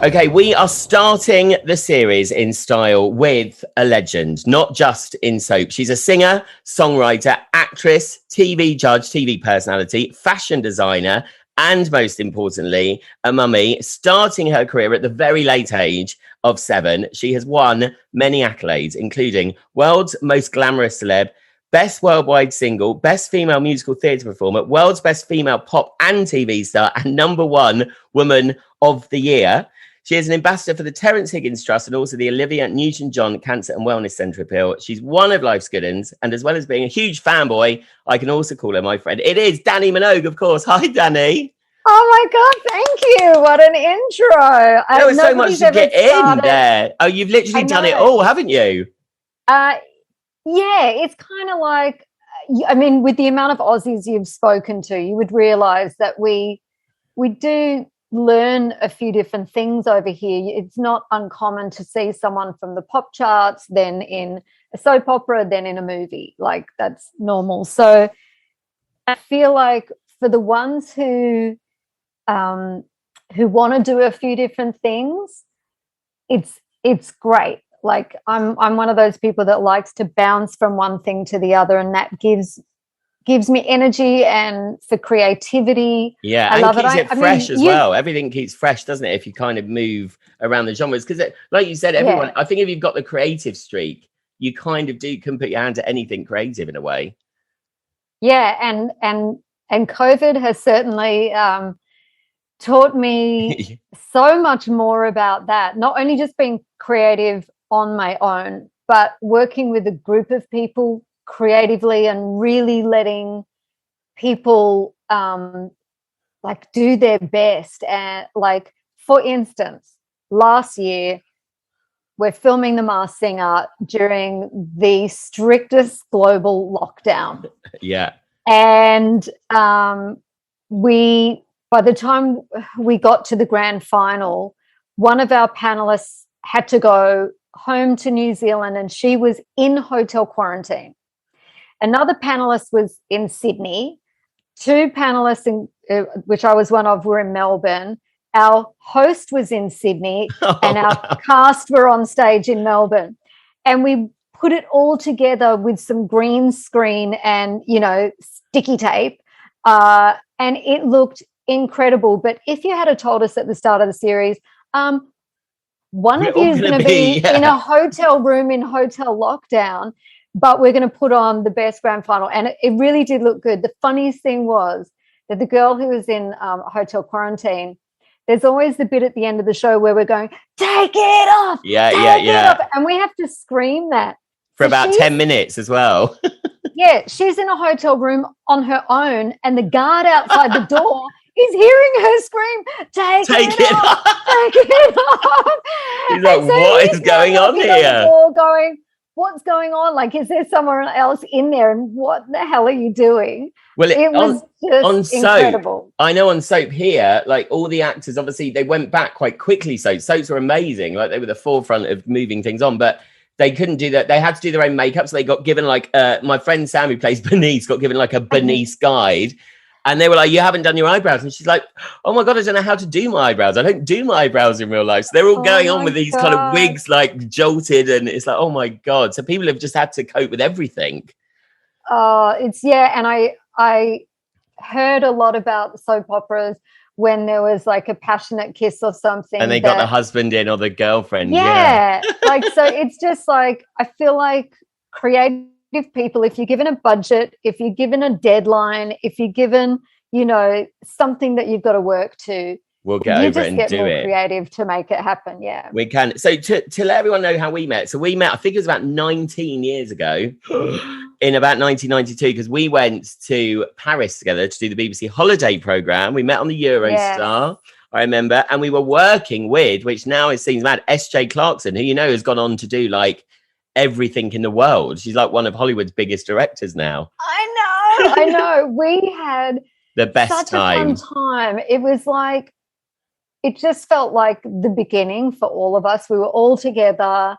Okay, we are starting the series in style with a legend, not just in soap. She's a singer, songwriter, actress, TV judge, TV personality, fashion designer, and most importantly, a mummy, starting her career at the very late age of 7. She has won many accolades, including World's Most Glamorous Celeb, Best Worldwide Single, Best Female Musical Theatre Performer, World's Best Female Pop and TV Star, and #1 Woman of the Year. She is an ambassador for the Terrence Higgins Trust and also the Olivia Newton-John Cancer and Wellness Centre appeal. She's one of life's good uns, and as well as being a huge fanboy, I can also call her my friend. It is Dannii Minogue, of course. Hi, Dannii. Oh my God, thank you. What an intro. There was so much to get in there. Oh, you've literally done it all, haven't you? Yeah, it's kind of like, I mean, with the amount of Aussies you've spoken to, you would realise that we do learn a few different things over here. It's not uncommon to see someone from the pop charts, then in a soap opera, then in a movie. Like, that's normal. So I feel like for the ones who want to do a few different things, it's great. Like, I'm one of those people that likes to bounce from one thing to the other, and that gives me energy and for creativity. Yeah, I love keeps it fresh as well. Everything keeps fresh, doesn't it? If you kind of move around the genres, because like you said, everyone. I think if you've got the creative streak, you kind of can put your hand to anything creative in a way. Yeah, and COVID has certainly taught me so much more about that. Not only just being creative on my own, but working with a group of people creatively and really letting people like do their best. And like, for instance, last year we're filming The Masked Singer during the strictest global lockdown. Yeah. And by the time we got to the grand final, one of our panelists had to go home to New Zealand and she was in hotel quarantine. Another panelist was in Sydney. 2 panelists, which I was one of, were in Melbourne. Our host was in Sydney and our cast were on stage in Melbourne. And we put it all together with some green screen and, sticky tape. And it looked incredible. But if you had told us at the start of the series, one of you is going to be in a hotel room in hotel lockdown, but we're going to put on the best grand final. And it really did look good. The funniest thing was that the girl who was in hotel quarantine, there's always the bit at the end of the show where we're going, take it off. Yeah. And we have to scream that. For about 10 minutes as well. Yeah, she's in a hotel room on her own and the guard outside the door is hearing her scream, take it off. Take it off. He's like, what is going on here? Going, what's going on? Like, is there someone else in there? And what the hell are you doing? Well, it was just incredible. Soap, I know on soap here, like all the actors, obviously they went back quite quickly. So soaps were amazing. Like, they were the forefront of moving things on, but they couldn't do that. They had to do their own makeup. So they got given like, my friend Sam, who plays Bernice, got given like a Bernice guide. And they were like, you haven't done your eyebrows. And she's like, oh my God, I don't know how to do my eyebrows. I don't do my eyebrows in real life. So they're all going on with these kind of wigs, like jolted. And it's like, oh my God. So people have just had to cope with everything. And I heard a lot about soap operas when there was like a passionate kiss or something. And they got the husband in or the girlfriend. Yeah. Like, so it's just like, I feel like creative people, if you're given a budget, if you're given a deadline, if you're given, something that you've got to work to, we'll get over it and do it. You just get more creative to make it happen. Yeah, we can. So to let everyone know how we met. So we met, I think it was about 19 years ago in about 1992, because we went to Paris together to do the BBC holiday programme. We met on the Eurostar, I remember, and we were working with, which now it seems mad, S.J. Clarkson, who has gone on to do like everything in the world. She's like one of Hollywood's biggest directors now. I know. We had the best such a fun time. It was like, it just felt like the beginning for all of us. We were all together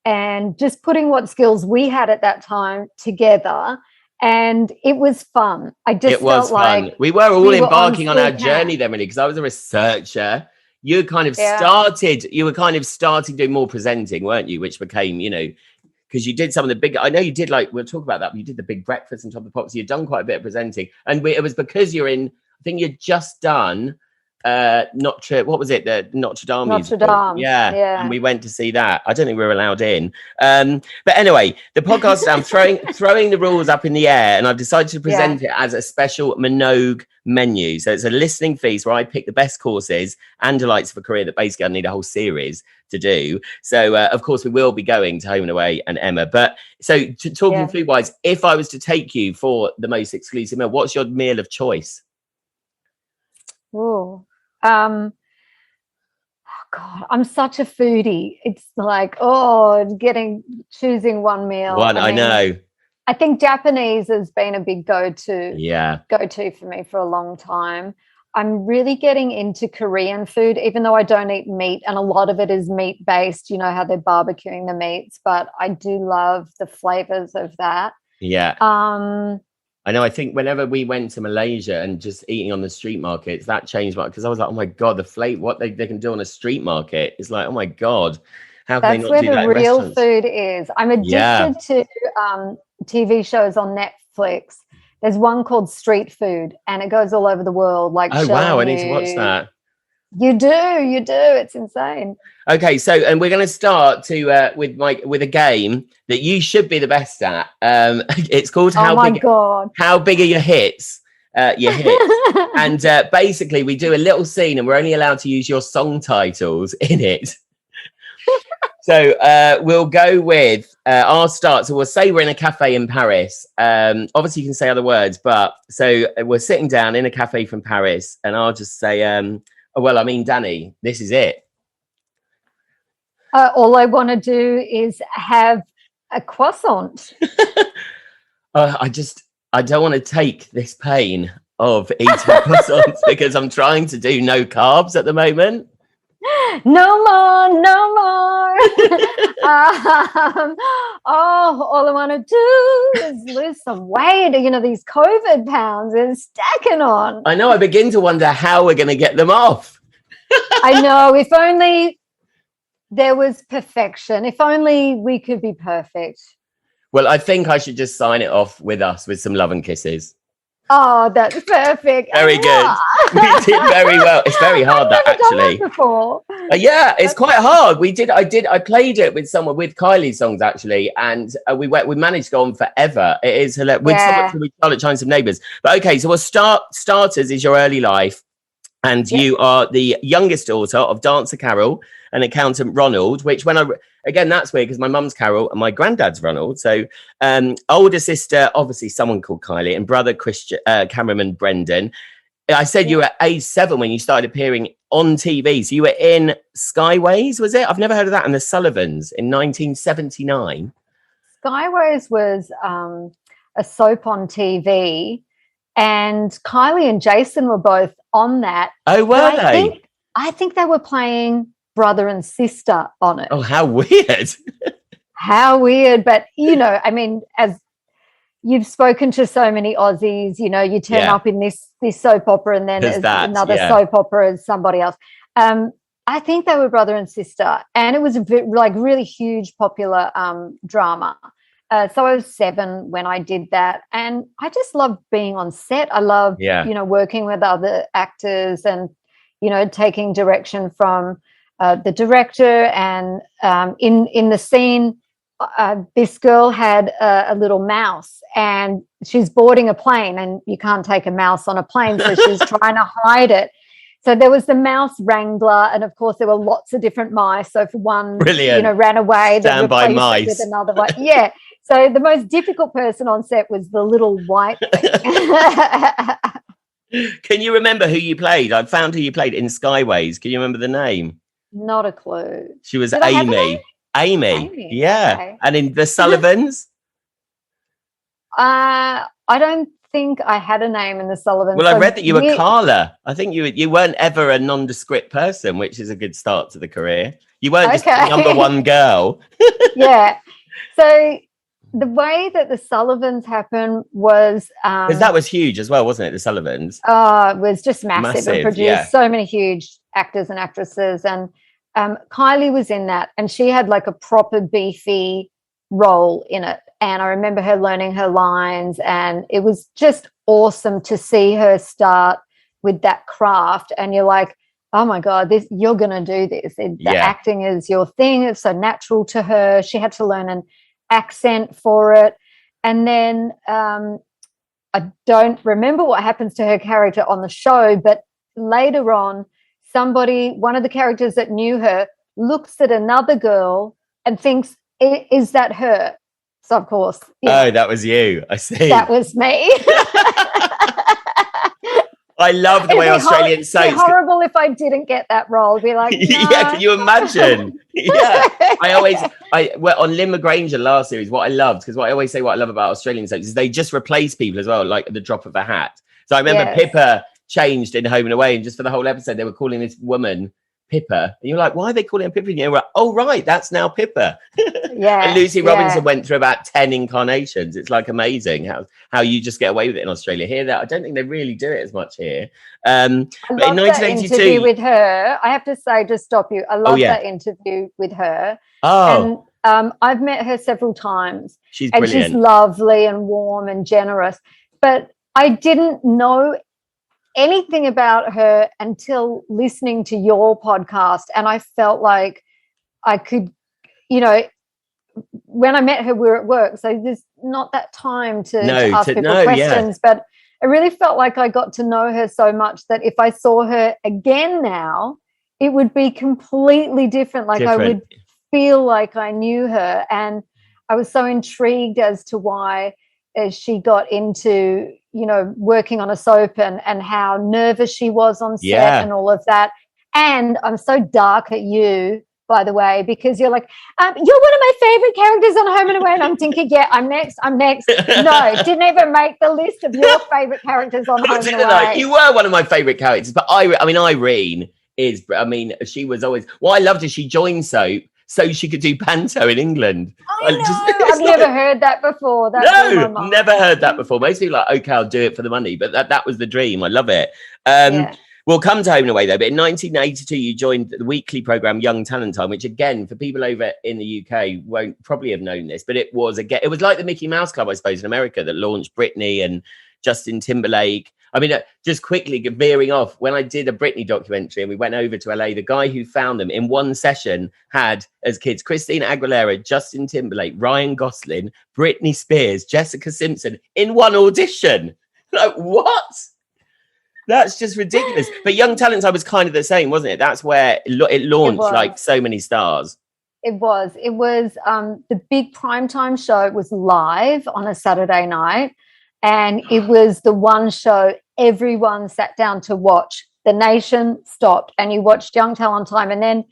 and just putting what skills we had at that time together. And it was fun. It was fun. We were all embarking on our journey then, really, because I was a researcher. you kind of started doing more presenting, weren't you? Which became, because you did some of the big, I know you did, like, we'll talk about that, but you did the big breakfast and Top of the Pops. You've done quite a bit of presenting. And it was because you're in, I think you'd just done what was it? The Notre Dame musical. Notre Dame. Yeah. And we went to see that. I don't think we were allowed in. But anyway, the podcast, I'm throwing the rules up in the air, and I've decided to present it as a special Minogue menu. So it's a listening feast where I pick the best courses and delights of a career that basically I need a whole series to do. So of course we will be going to Home and Away and Emma. But so talking food wise, if I was to take you for the most exclusive meal, what's your meal of choice? Oh, God, I'm such a foodie. It's like, choosing one meal. I know. I think Japanese has been a big go-to for me for a long time. I'm really getting into Korean food, even though I don't eat meat, and a lot of it is meat-based. You know how they're barbecuing the meats, but I do love the flavors of that. Yeah. I know. I think whenever we went to Malaysia and just eating on the street markets, that changed because I was like, oh my God, the flavor, what they can do on a street market is like, oh my God, how can they not do that? That's where the real food is. I'm addicted to TV shows on Netflix. There's one called Street Food, and it goes all over the world. Like, oh wow, I need to watch that. You do. It's insane. Okay, so and we're going to start with a game that you should be the best at. It's called How Big Are Your Hits? And basically we do a little scene, and we're only allowed to use your song titles in it. So we'll go with our start. So we'll say we're in a cafe in Paris. Obviously you can say other words, but so we're sitting down in a cafe from Paris, and I'll just say, Dannii, this is it. All I want to do is have a croissant. I don't want to take this pain of eating croissants because I'm trying to do no carbs at the moment. No more. All I want to do is lose some weight. These COVID pounds are stacking on. I know. I begin to wonder how we're going to get them off. I know. If only there was perfection. If only we could be perfect. Well, I think I should just sign it off with some love and kisses. Oh, that's perfect. Very good. We did very well. It's very hard that actually. Done that before. It's quite hard. I played it with Kylie's songs actually, and we managed to go on forever. It is hilarious. With someone from Charlotte Chimes Some Neighbours. But okay, so starters is your early life, and you are the youngest daughter of dancer Carol and accountant Ronald. Which that's weird because my mum's Carol and my granddad's Ronald. So older sister, obviously someone called Kylie, and brother Christian, cameraman Brendan. I said you were age 7 when you started appearing on TV. So you were in Skyways, was it? I've never heard of that. And the Sullivans in 1979. Skyways was a soap on TV, and Kylie and Jason were both on that. Oh, were they? I think they were playing brother and sister on it. Oh, how weird. How weird. But, as you've spoken to so many Aussies, you turn up in this soap opera, and then another soap opera as somebody else. I think they were brother and sister, and it was really huge, popular drama. So I was 7 when I did that, and I just loved being on set. I loved, working with other actors and, taking direction from the director. And in the scene, this girl had a little mouse, and she's boarding a plane, and you can't take a mouse on a plane, so she's trying to hide it. So there was the mouse wrangler, and of course there were lots of different mice. So if one, ran away, they replaced it with another one. Yeah. So the most difficult person on set was the little white thing. Can you remember who you played? I found who you played in Skyways. Can you remember the name? Not a clue. She was Amy. Amy. Yeah. Okay. And in the Sullivans? I don't think I had a name in the Sullivans. Well, I read that you were Carla. I think you weren't ever a nondescript person, which is a good start to the career. You weren't just the number one girl. Yeah. So the way that the Sullivans happened was because that was huge as well, wasn't it? The Sullivans. It was just massive. It produced yeah. so many huge actors and actresses, and Kylie was in that, and she had like a proper beefy role in it. And I remember her learning her lines, and it was just awesome to see her start with that craft. And you're like, oh my God, you're going to do this. The acting is your thing. It's so natural to her. She had to learn an accent for it. And then I don't remember what happens to her character on the show, but later on, one of the characters that knew her, looks at another girl and thinks, is that her? So, of course. Oh, that was you. I see. That was me. I love the way Australian soaps. It'd be horrible if I didn't get that role. It'd be like, no. Yeah, can you imagine? Yeah. On Lynn McGranger last series, what I loved, because what I always say what I love about Australian soaps is they just replace people as well, like at the drop of a hat. So I remember Pippa changed in Home and Away, and just for the whole episode, they were calling this woman Pippa. And you're like, why are they calling her Pippa? And you're like, oh, right, that's now Pippa. Yeah. And Lucy Robinson went through about 10 incarnations. It's like amazing how you just get away with it in Australia. Here, I don't think they really do it as much here. But in 1982, interview with her, I have to say, just stop you. I love that interview with her. Oh. And I've met her several times. She's brilliant. And she's lovely and warm and generous. But I didn't know anything about her until listening to your podcast, and I felt like I could, when I met her, we were at work, so there's not that time to ask people questions, but I really felt like I got to know her so much that if I saw her again now, it would be completely different. Like I would feel like I knew her, and I was so intrigued as to why she got into working on a soap and how nervous she was on set and all of that. And I'm so dark at you, by the way, because you're like, you're one of my favorite characters on Home and Away. And I'm thinking, I'm next. No, didn't even make the list of your favorite characters on Home and Away. You were one of my favorite characters, but Irene she was always, what I loved is she joined soap so she could do panto in England. I've never heard that before. Never heard that before. Most people are like, okay, I'll do it for the money. But that was the dream. I love it. We'll come to Home and Away, though. But in 1982, you joined the weekly programme Young Talent Time, which, again, for people over in the UK, won't probably have known this. But it was like the Mickey Mouse Club, I suppose, in America, that launched Britney and Justin Timberlake. I mean, just quickly veering off, when I did a Britney documentary and we went over to LA, the guy who found them in one session had, as kids, Christina Aguilera, Justin Timberlake, Ryan Gosling, Britney Spears, Jessica Simpson in one audition. Like, what? That's just ridiculous. But Young Talent Time was kind of the same, wasn't it? That's where it launched like so many stars. It was the big primetime show. It was live on a Saturday night. And it was the one show everyone sat down to watch. The nation stopped and you watched Young Talent Time. And then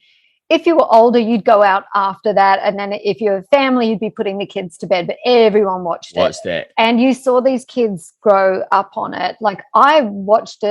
if you were older, you'd go out after that. And then if you're a family, you'd be putting the kids to bed. But everyone watched it. And you saw these kids grow up on it. Like I watched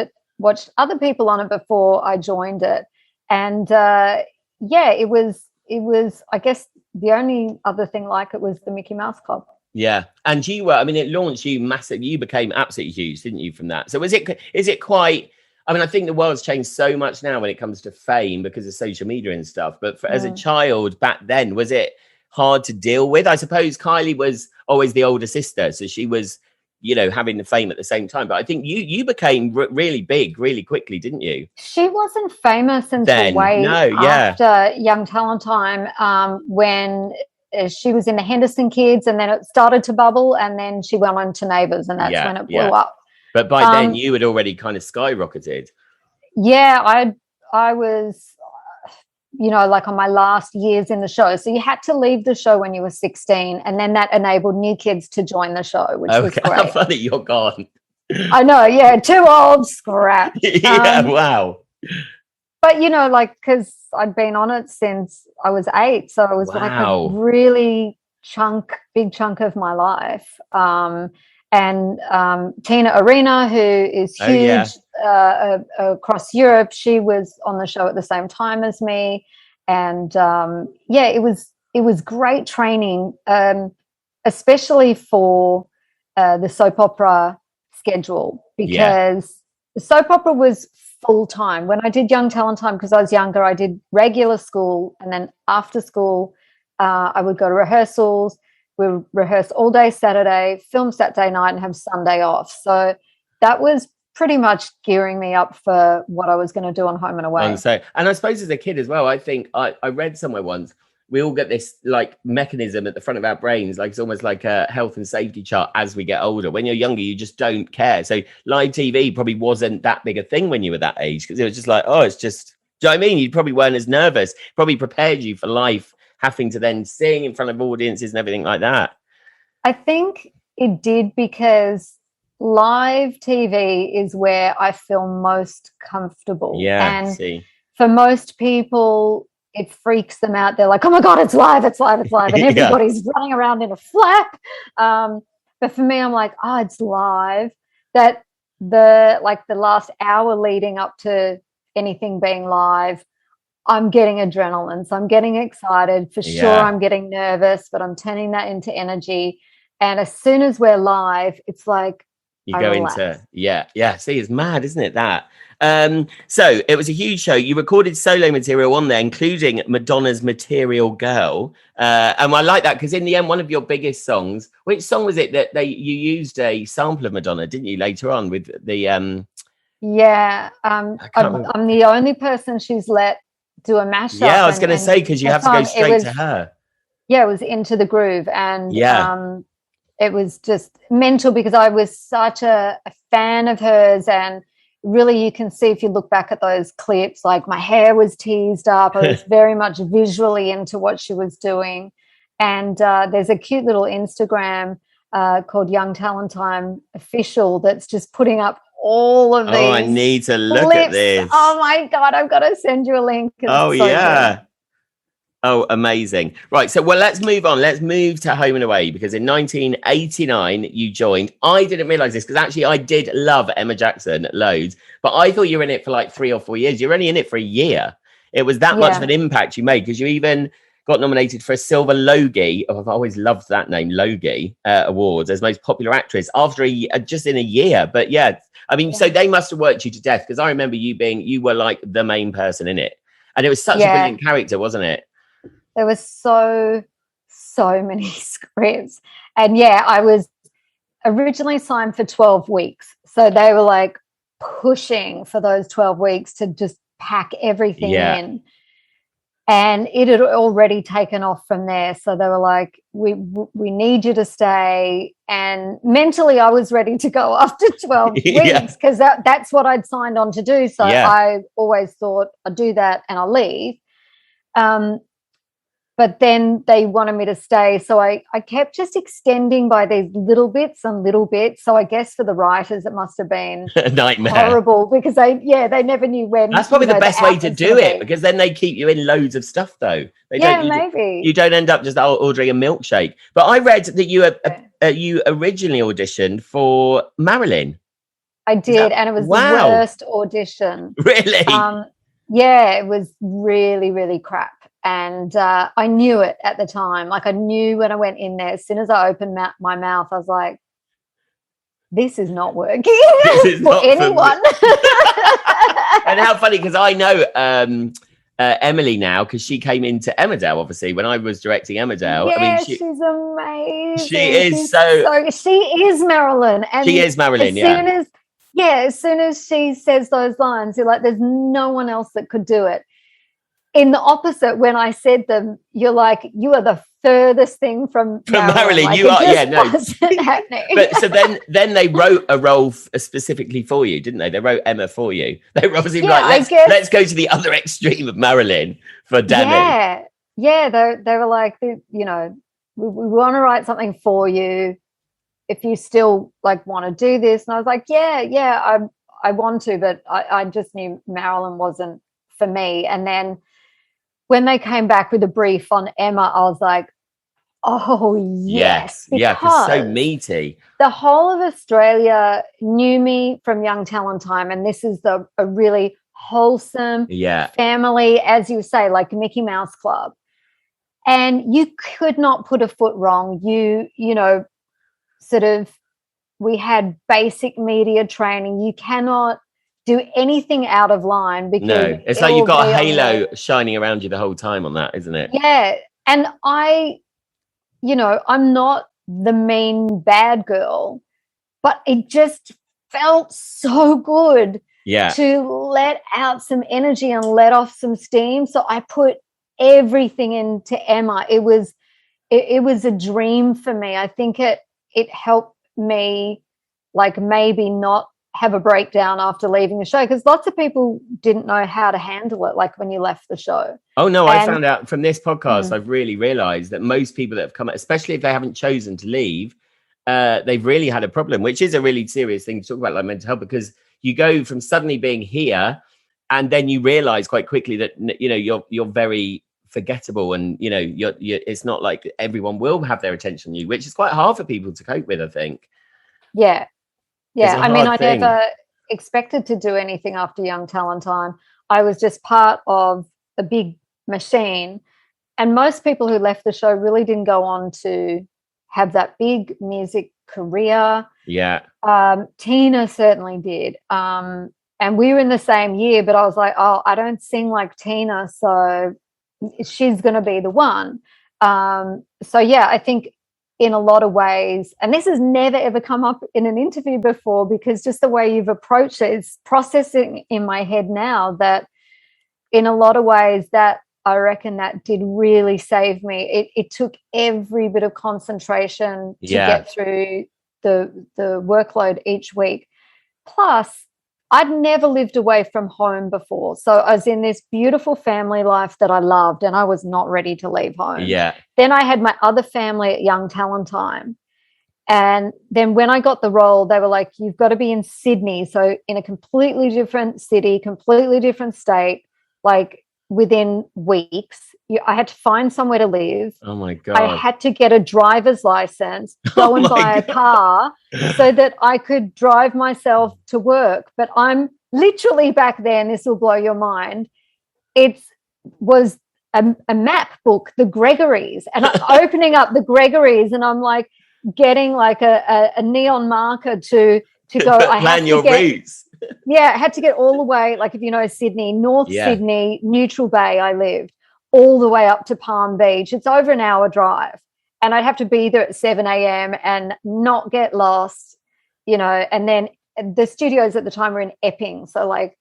other people on it before I joined it. And it was, I guess the only other thing like it was the Mickey Mouse Club. Yeah. And you were, it launched you massive. You became absolutely huge, didn't you, from that? So is it quite, I think the world's changed so much now when it comes to fame because of social media and stuff. But as a child back then, was it hard to deal with? I suppose Kylie was always the older sister. So she was, having the fame at the same time. But I think you became really big really quickly, didn't you? She wasn't famous until after Young Talent Time when she was in the Henderson Kids, and then it started to bubble, and then she went on to Neighbours, and that's when it blew up. But by then you had already kind of skyrocketed. Yeah, I was, like on my last years in the show. So you had to leave the show when you were 16, and then that enabled new kids to join the show, which was great. How funny, you're gone. I know, yeah, too old, scrap. Wow. But, because I'd been on it since I was 8. So it was like a really big chunk of my life. And Tina Arena, who is huge across Europe, she was on the show at the same time as me. And, it was great training. especially for the soap opera schedule, because the soap opera was full time. When I did Young Talent Time, because I was younger, I did regular school, and then after school I would go to rehearsals. We would rehearse all day Saturday, film Saturday night, and have Sunday off. So that was pretty much gearing me up for what I was going to do on Home and Away. And I suppose as a kid as well, I think I read somewhere once, we all get this like mechanism at the front of our brains, like it's almost like a health and safety chart as we get older. When you're younger, you just don't care. So live TV probably wasn't that big a thing when you were that age, because it was just like, oh, it's just, do you know what I mean? You probably weren't as nervous, probably prepared you for life, having to then sing in front of audiences and everything like that. I think it did, because live TV is where I feel most comfortable. Yeah. And for most people, it freaks them out. They're like, oh my God, it's live. And everybody's running around in a flap. But for me, I'm like, oh, it's live. That the last hour leading up to anything being live, I'm getting adrenaline. So I'm getting excited. For sure, I'm getting nervous, but I'm turning that into energy. And as soon as we're live, it's like, you go into, See, it's mad, isn't it, that? So it was a huge show. You recorded solo material on there, including Madonna's Material Girl. And I like that, because in the end, one of your biggest songs, which song was it that you used a sample of Madonna, didn't you, later on with the... I'm the only person she's let do a mashup. Yeah, I was going to say, because you have to go straight to her. Yeah, it was Into the Groove. And it was just mental, because I was such a fan of hers, and really you can see if you look back at those clips, like my hair was teased up. I was very much visually into what she was doing. And there's a cute little Instagram called Young Talent Time Official that's just putting up all of these. Oh, I need to look clips. at this. Oh my God, I've got to send you a link. Good. Oh, amazing. Right. So, well, let's move on. Let's move to Home and Away, because in 1989, you joined. I didn't realize this, because actually I did love Emma Jackson loads, but I thought you were in it for like 3 or 4 years. You're only in it for a year. It was that much of an impact you made, because you even got nominated for a Silver Logie. Oh, I've always loved that name, Logie Awards, as most popular actress after just in a year. But so they must have worked you to death, because I remember you were like the main person in it. And it was such a brilliant character, wasn't it? There were so many scripts. And I was originally signed for 12 weeks. So they were like pushing for those 12 weeks to just pack everything in. And it had already taken off from there. So they were like, we need you to stay. And mentally I was ready to go after 12 weeks, because that's what I'd signed on to do. So I always thought I'd do that and I'll leave. But then they wanted me to stay. So I kept just extending by these little bits. So I guess for the writers, it must have been a nightmare. Horrible, because they never knew when. That's probably the best way to do it, because then they keep you in loads of stuff, though. Maybe. You don't end up just ordering a milkshake. But I read that you originally auditioned for Marilyn. I did, and it was the worst audition. Really? It was really, really crap. And I knew it at the time. Like, I knew when I went in there, as soon as I opened my mouth, I was like, this is not working for anyone. And how funny, because I know Emily now, because she came into Emmerdale, obviously, when I was directing Emmerdale. Yeah, I mean, she's amazing. She is she is Marilyn. And she is Marilyn, as soon as she says those lines, you're like, there's no one else that could do it. In the opposite, when I said them, you're like, you are the furthest thing from Marilyn. Like, you are, wasn't happening. But so then they wrote a role specifically for you, didn't they? They wrote Emma for you. They were obviously let's go to the other extreme of Marilyn for Dannii. They were like, we want to write something for you. If you still like want to do this, and I was like, I want to, but I just knew Marilyn wasn't for me. And then when they came back with a brief on Emma, I was like, oh, yes. Because so meaty. The whole of Australia knew me from Young Talent Time, and this is a really wholesome family, as you say, like Mickey Mouse Club. And you could not put a foot wrong. You know, sort of, we had basic media training. You cannot do anything out of line because No, it's like you've got a halo shining around you the whole time on that, isn't it? Yeah. And you know, I'm not the mean bad girl, but it just felt so good to let out some energy and let off some steam. So I put everything into Emma. It was a dream for me. I think it helped me, like, maybe not have a breakdown after leaving the show, because lots of people didn't know how to handle it, like when you left the show. Oh no, I found out from this podcast, I've really realized that most people that have come, especially if they haven't chosen to leave, they've really had a problem, which is a really serious thing to talk about, like mental health, because you go from suddenly being here and then you realize quite quickly that, you know, you're very forgettable, and you know, you're it's not like everyone will have their attention on you, which is quite hard for people to cope with, I think. Yeah. I mean, I never expected to do anything after Young Talent Time. I was just part of a big machine, and most people who left the show really didn't go on to have that big music career. Tina certainly did, and we were in the same year, but I was like, oh, I don't sing like Tina, so she's going to be the one. So yeah, I think in a lot of ways, and this has never ever come up in an interview before, because just the way you've approached it is processing in my head now, that in a lot of ways that I reckon that did really save me. It took every bit of concentration to get through the workload each week. Plus, I'd never lived away from home before. So I was in this beautiful family life that I loved, and I was not ready to leave home. Then I had my other family at Young Talent Time. And then when I got the role, they were like, you've got to be in Sydney. So in a completely different city, completely different state, like within weeks. I had to find somewhere to live. Oh my God. I had to get a driver's license, go and buy a car so that I could drive myself to work. But I'm literally, back then, this will blow your mind, it was a map book, the Gregories, and I'm opening up the Gregories, and I'm like getting like a neon marker to go. I plan your routes. Yeah, I had to get all the way, like if you know Sydney, North Sydney, Neutral Bay I lived, all the way up to Palm Beach. It's over an hour drive. And I'd have to be there at 7 a.m. and not get lost, you know. And then the studios at the time were in Epping, so like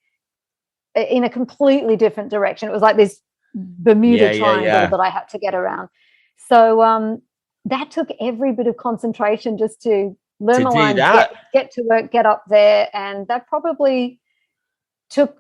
in a completely different direction. It was like this Bermuda Triangle that I had to get around. So that took every bit of concentration just to learn the line, get to work, get up there, and that probably took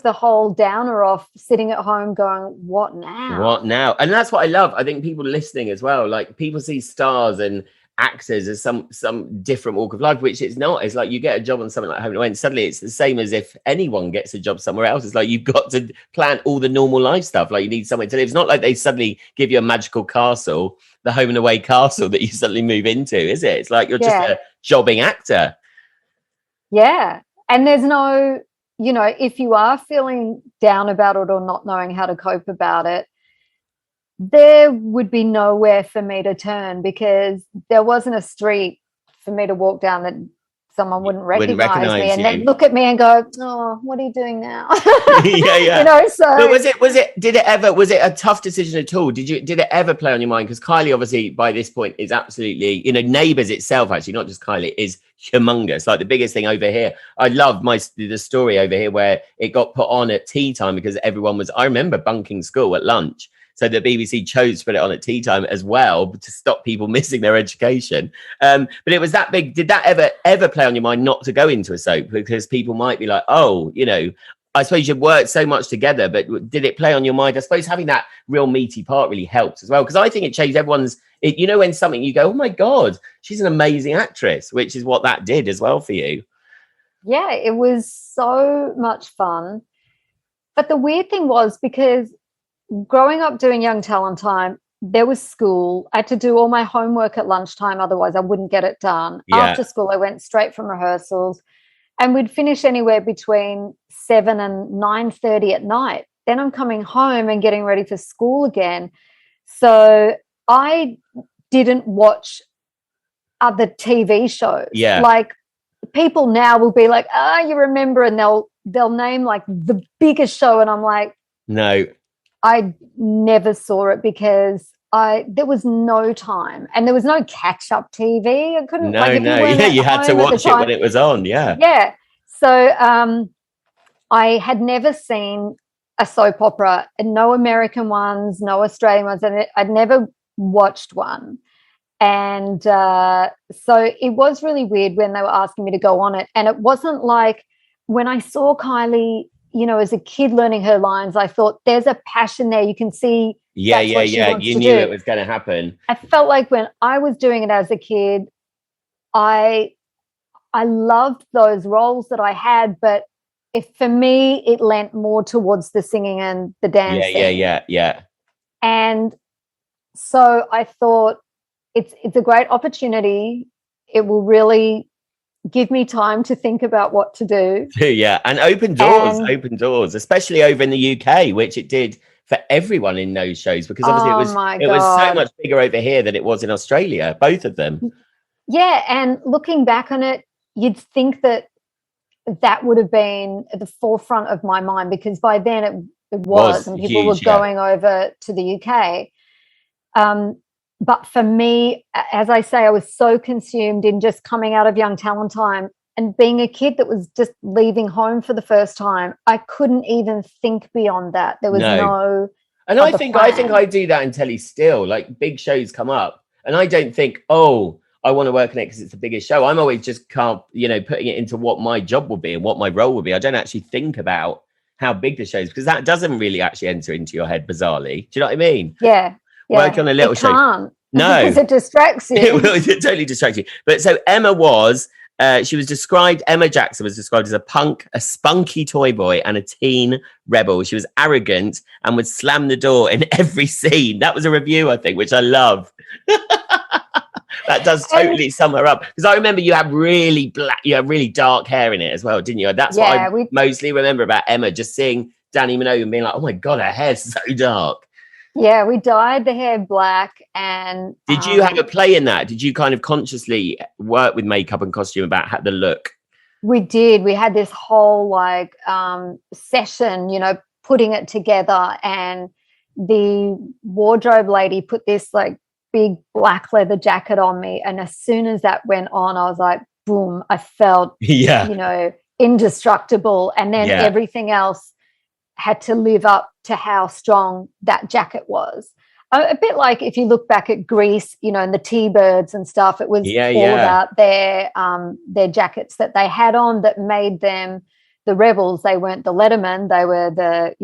the whole downer off, sitting at home going, what now? And that's what I love. I think people listening as well, like, people see stars and actors as some different walk of life, which it's not. It's like you get a job on something like Home and Away, and suddenly it's the same as if anyone gets a job somewhere else. It's like you've got to plan all the normal life stuff. Like, you need somewhere to live. It's not like they suddenly give you a magical castle, the Home and Away castle that you suddenly move into, is it? It's like you're just a jobbing actor. Yeah. And there's no, you know, if you are feeling down about it or not knowing how to cope about it, there would be nowhere for me to turn, because there wasn't a street for me to walk down that someone wouldn't recognize me and then look at me and go, oh, what are you doing now? You know, so. But was it a tough decision at all? Did it ever play on your mind? Because Kylie, obviously, by this point is absolutely, you know, Neighbours itself, actually, not just Kylie, is humongous. Like the biggest thing over here. I love the story over here where it got put on at tea time because everyone was, I remember bunking school at lunch. So the BBC chose to put it on at tea time as well to stop people missing their education. But it was that big. Did that ever play on your mind not to go into a soap? Because people might be like, oh, you know, I suppose you've worked so much together, but did it play on your mind? I suppose having that real meaty part really helps as well. Because I think it changed everyone's, you know, when something you go, oh my God, she's an amazing actress, which is what that did as well for you. Yeah, it was so much fun. But the weird thing was, because growing up doing Young Talent Time, there was school. I had to do all my homework at lunchtime, otherwise I wouldn't get it done. After school, I went straight from rehearsals, and we'd finish anywhere between 7 and 9:30 at night. Then I'm coming home and getting ready for school again. So I didn't watch other TV shows. Yeah. Like people now will be like, you remember, and they'll name like the biggest show, and I'm like, no, I never saw it because there was no time and there was no catch up TV. I couldn't. You had to watch it when it was on. Yeah. So I had never seen a soap opera, and no American ones, no Australian ones, and I'd never watched one. And so it was really weird when they were asking me to go on it. And it wasn't like when I saw Kylie, you know, as a kid learning her lines, I thought there's a passion there. You can see. Yeah. You knew it was going to happen. I felt like when I was doing it as a kid, I loved those roles that I had, but for me, it lent more towards the singing and the dancing. Yeah. And so I thought, it's a great opportunity. It will really give me time to think about what to do. Yeah, and open doors, especially over in the UK, which it did for everyone in those shows, because obviously it was so much bigger over here than it was in Australia, both of them. Yeah, and looking back on it, you'd think that would have been at the forefront of my mind, because by then it was and people were going over to the UK. But for me, as I say, I was so consumed in just coming out of Young Talent Time and being a kid that was just leaving home for the first time. I couldn't even think beyond that. There was no and I think I do that in telly still. Like big shows come up and I don't think, oh, I want to work on it because it's the biggest show. I'm always just putting it into what my job will be and what my role will be. I don't actually think about how big the show is, because that doesn't really actually enter into your head, bizarrely. Do you know what I mean? Yeah. Work on a little show. Can't. No. Because it distracts you. It totally distracts you. But so Emma Jackson was described as a punk, a spunky toy boy, and a teen rebel. She was arrogant and would slam the door in every scene. That was a review, I think, which I love. That does totally sum her up. Because I remember you had really dark hair in it as well, didn't you? That's what I mostly remember about Emma, just seeing Dannii Minogue and being like, oh my God, her hair's so dark. Yeah, we dyed the hair black. And did you have a play in that? Did you kind of consciously work with makeup and costume about the look? We did. We had this whole session, putting it together, and the wardrobe lady put this big black leather jacket on me, and as soon as that went on, I was like, boom, I felt indestructible, and then everything else had to live up to how strong that jacket was. A bit like if you look back at Greece, and the T-Birds and stuff, it was all about their jackets that they had on that made them the rebels. They weren't the Letterman, they were the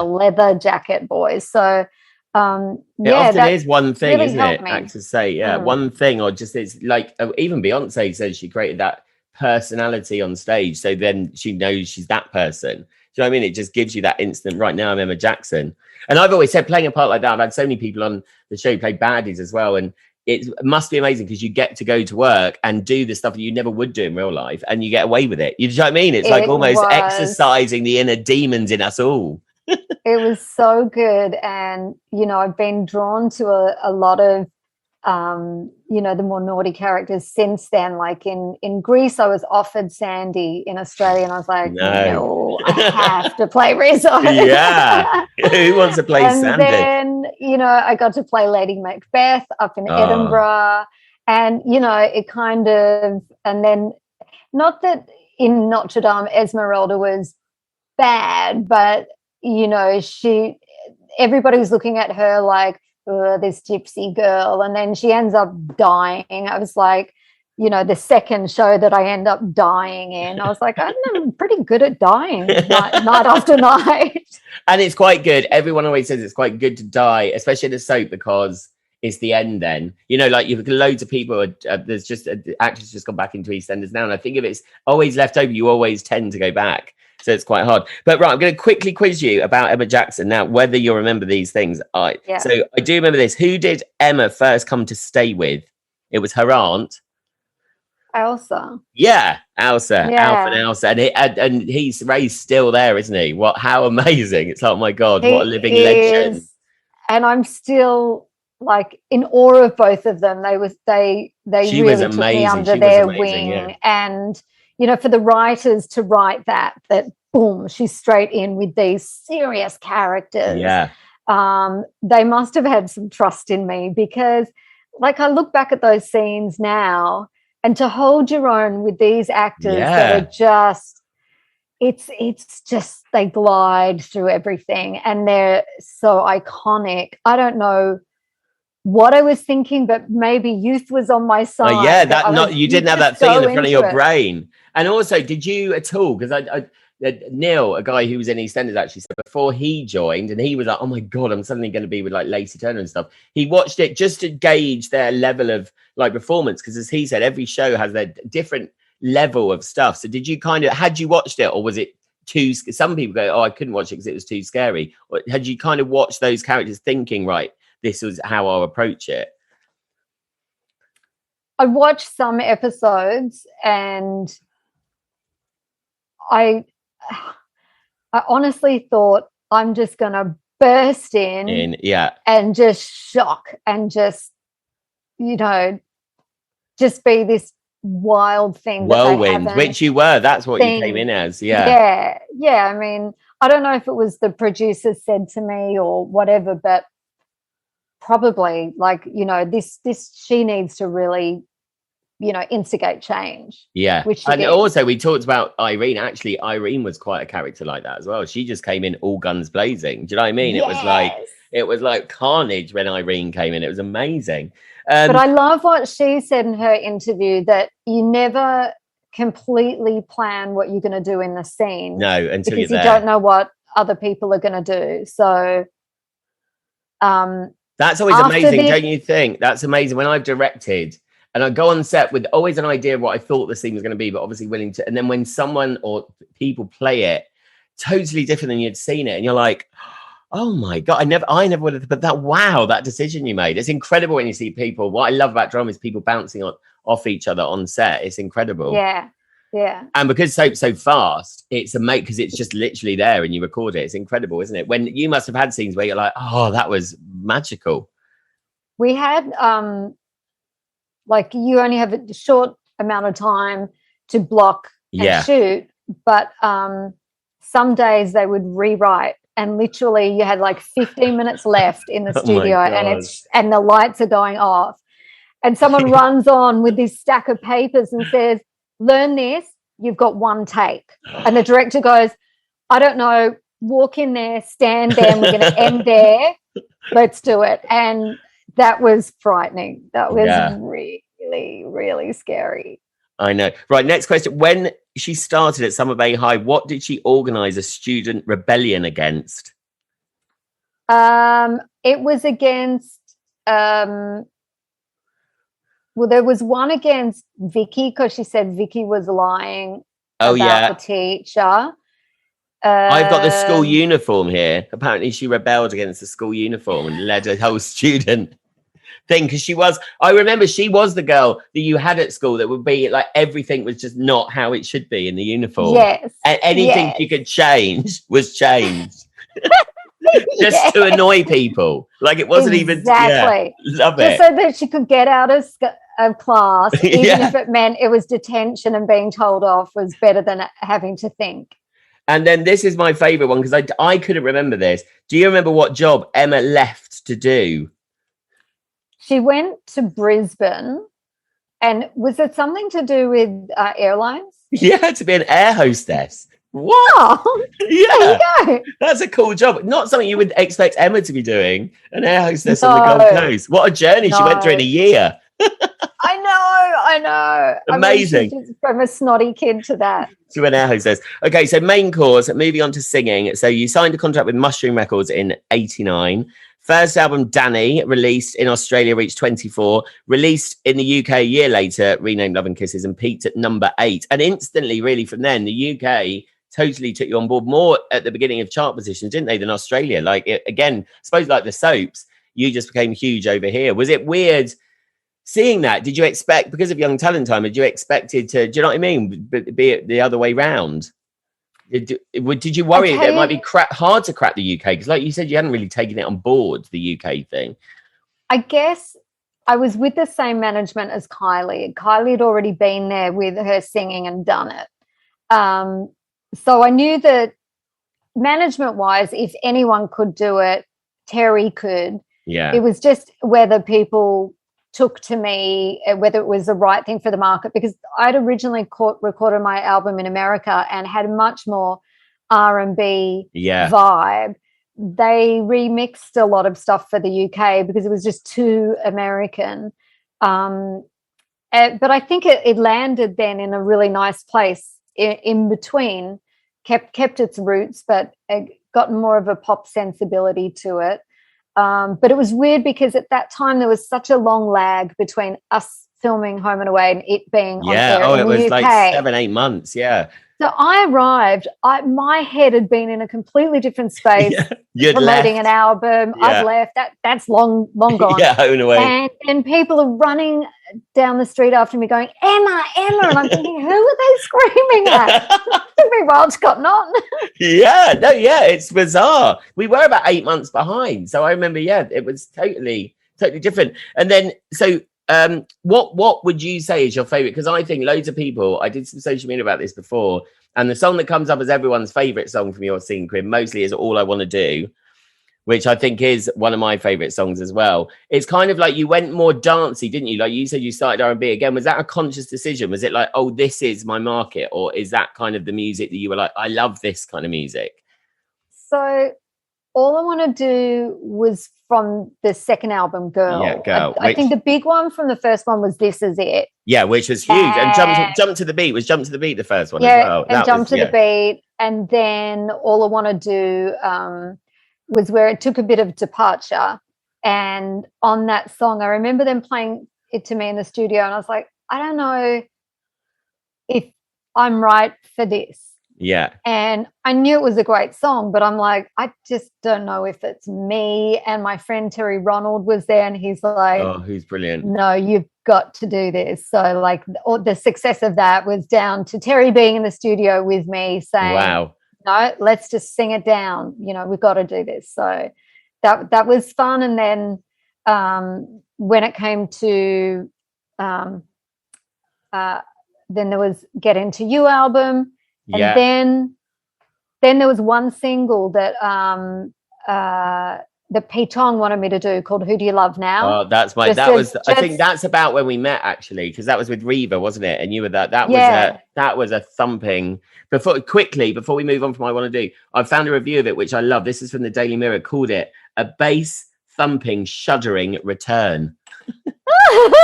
leather jacket boys. So it often is one thing, really, isn't it? Actors say, one thing, or just it's like even Beyonce says she created that personality on stage, so then she knows she's that person. Do you know what I mean? It just gives you that instant, right now I'm Emma Jackson. And I've always said, playing a part like that, I've had so many people on the show play baddies as well, and it must be amazing because you get to go to work and do the stuff that you never would do in real life, and you get away with it. You know what I mean? It's like almost exercising the inner demons in us all. It was so good. And, I've been drawn to a lot of, the more naughty characters since then. Like in Greece, I was offered Sandy. In Australia, and I was like, no, I have to play Rizzo. Yeah. Who wants to play Sandy? And then, I got to play Lady Macbeth up in Edinburgh. And, it kind of, and then not that in Notre Dame, Esmeralda was bad, but, everybody was looking at her like, this gypsy girl, and then she ends up dying. I was like, the second show that I end up dying in, I was like, I'm pretty good at dying night after night. And it's quite good. Everyone always says it's quite good to die, especially in a soap, because it's the end then. You've loads of people, there's just actors just gone back into EastEnders now, and I think if it's always left over, you always tend to go back. So it's quite hard. But right, I'm going to quickly quiz you about Emma Jackson now, whether you'll remember these things. So I do remember this. Who did Emma first come to stay with? It was her aunt. Elsa. Yeah, Elsa. Yeah. Alf and Elsa. And Ray's still there, isn't he? How amazing. It's like, oh my God, what a living legend. and I'm still like in awe of both of them. They She really was took me amazing. under She was their amazing, wing. yeah. And, you know, for the writers to write that boom, she's straight in with these serious characters. Yeah. They must have had some trust in me, because like I look back at those scenes now, and to hold your own with these actors that are just, it's just, they glide through everything and they're so iconic. I don't know what I was thinking, but maybe youth was on my side. You didn't have that thing in the front of your brain. And also, did you at all? Because Neil, a guy who was in EastEnders, actually said before he joined, and he was like, "Oh my god, I'm suddenly going to be with like Lacey Turner and stuff." He watched it just to gauge their level of like performance, because as he said, every show has their different level of stuff. So did you had you watched it, or was it too? Some people go, "Oh, I couldn't watch it because it was too scary." Or had you kind of watched those characters thinking, right, this was how I'll approach it? I watched some episodes and I honestly thought, I'm just going to burst in and just shock and just, you know, just be this wild thing. Whirlwind, which you were. That's what you came in as. Yeah. I mean, I don't know if it was the producers said to me or whatever, but probably like, you know, this she needs to really, you know, instigate change. Yeah. And also we talked about Irene. Actually, Irene was quite a character like that as well. She just came in all guns blazing. Do you know what I mean? Yes. It was like carnage when Irene came in. It was amazing. But I love what she said in her interview, that you never completely plan what you're going to do in the scene. No, until because you're there. You don't know what other people are going to do. So that's always amazing, don't you think? That's amazing. When I've directed and I go on set with always an idea of what I thought the scene was going to be, but obviously willing to, and then when someone or people play it totally different than you'd seen it, and you're like, oh my god, I never would have. But that decision you made, it's incredible when you see people. What I love about drama is people bouncing off each other on set. It's incredible. Yeah. And because soap's so fast, it's amazing because it's just literally there and you record it. It's incredible, isn't it? When you must have had scenes where you're like, oh, that was magical. We had like you only have a short amount of time to block and shoot, but some days they would rewrite, and literally you had like 15 minutes left in the studio, and the lights are going off, and someone runs on with this stack of papers and says, learn this, you've got one take. And the director goes, I don't know, walk in there, stand there, and we're going to end there. Let's do it. And that was frightening. That was really, really scary. I know. Right, next question. When she started at Summer Bay High, what did she organise a student rebellion against? It was against... well, there was one against Vicky, because she said Vicky was lying about the teacher. I've got the school uniform here. Apparently she rebelled against the school uniform and led a whole student thing, because I remember she was the girl that you had at school that would be like, everything was just not how it should be in the uniform. Yes. And anything you could change was changed. Just to annoy people. Like it wasn't even... Exactly. Love it. Just so that she could get out of class, even if it meant it was detention, and being told off was better than having to think. And then this is my favourite one, because I couldn't remember this. Do you remember what job Emma left to do? She went to Brisbane, and was it something to do with airlines? Yeah, to be an air hostess. What? Oh, yeah, there you go. That's a cool job. Not something you would expect Emma to be doing, an air hostess on the Gold Coast. What a journey she went through in a year. I know. Amazing. I mean, from a snotty kid to that. To an air hostess. Okay, so main course, moving on to singing. So you signed a contract with Mushroom Records in 89. First album, Dannii, released in Australia, reached 24. Released in the UK a year later, renamed Love and Kisses, and peaked at number 8. And instantly, really, from then, the UK totally took you on board more at the beginning of chart positions, didn't they, than Australia? Like, again, I suppose like the soaps, you just became huge over here. Was it weird seeing that? Did you expect, because of Young Talent Time, did you expect it to, do you know what I mean, be it the other way round? Did you worry that it might be hard to crack the UK? Because like you said, you hadn't really taken it on board, the UK thing. I guess I was with the same management as Kylie. Kylie had already been there with her singing and done it. So I knew that management-wise, if anyone could do it, Terry could. Yeah. It was just whether people took to me, whether it was the right thing for the market, because I'd originally recorded my album in America and had much more R&B vibe. They remixed a lot of stuff for the UK because it was just too American. But I think it landed then in a really nice place in between, kept its roots, but got more of a pop sensibility to it. But it was weird because at that time there was such a long lag between us filming Home and Away and it being on air in the UK. It was like 7-8 months, So I arrived, my head had been in a completely different space, promoting an album. I'd left, that's long gone. Home and Away. And people are running down the street after me going, Emma, and I'm thinking, who are they screaming at? It took me a while to cotton on. It's bizarre. We were about 8 months behind. So I remember, it was totally different. And then, so what would you say is your favorite? Because I think loads of people, I did some social media about this before, and the song that comes up as everyone's favorite song from your scene, Crib, mostly is All I Want to Do, which I think is one of my favorite songs as well. It's kind of like you went more dancey, didn't you? Like you said, you started R&B again. Was that a conscious decision? Was it like, oh, this is my market? Or is that kind of the music that you were like, I love this kind of music? So All I Want to Do was from the second album, Girl. Yeah, Girl. I think the big one from the first one was This Is It. Yeah, which was huge. And Jump to the Beat was Jump to the Beat, the first one as well. And Jump to the Beat. And then All I Want to Do was where it took a bit of departure. And on that song, I remember them playing it to me in the studio, and I was like, I don't know if I'm right for this. Yeah. And I knew it was a great song, but I'm like, I just don't know if it's me. And my friend Terry Ronald was there, and he's like, oh, who's brilliant. No, you've got to do this. So like the success of that was down to Terry being in the studio with me saying, wow, no, let's just sing it down. We've got to do this. So that was fun. And then when it came to then there was Get Into You album. And then there was one single that Pete Tong wanted me to do called Who Do You Love Now? Oh, I think that's about when we met, actually, because that was with Reva, wasn't it? And you were that was a thumping. Before we move on from I Want to Do, I found a review of it which I love. This is from the Daily Mirror, called it a bass thumping shuddering return.